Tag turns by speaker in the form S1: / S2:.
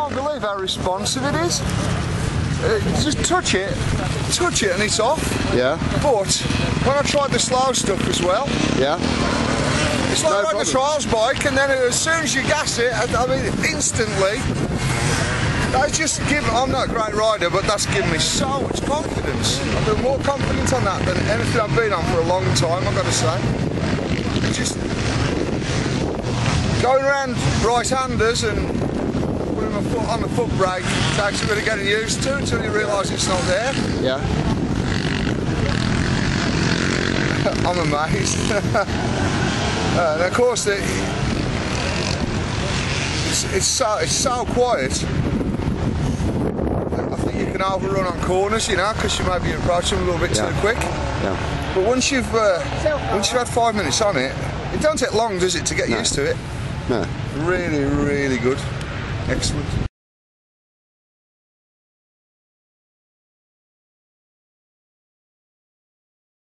S1: can't believe how responsive it is. Just touch it and it's off.
S2: Yeah.
S1: But when I tried the slow stuff as well,
S2: yeah,
S1: it's like riding a trials bike, and then as soon as you gas it, I mean, instantly. That's just given. I'm not a great rider, but that's given me so much confidence. I feel more confident on that than anything I've been on for a long time, I've got to say. Just going around right-handers and putting my foot on the foot brake takes a bit of getting used to until you realise it's not there.
S2: Yeah.
S1: I'm amazed. And of course, it's so quiet. I think you can overrun on corners, you know, because you may be approaching a little bit too quick.
S2: Yeah.
S1: But once you've had 5 minutes on it, it don't take long, does it, to get used to it?
S2: No.
S1: Really, really good. Excellent.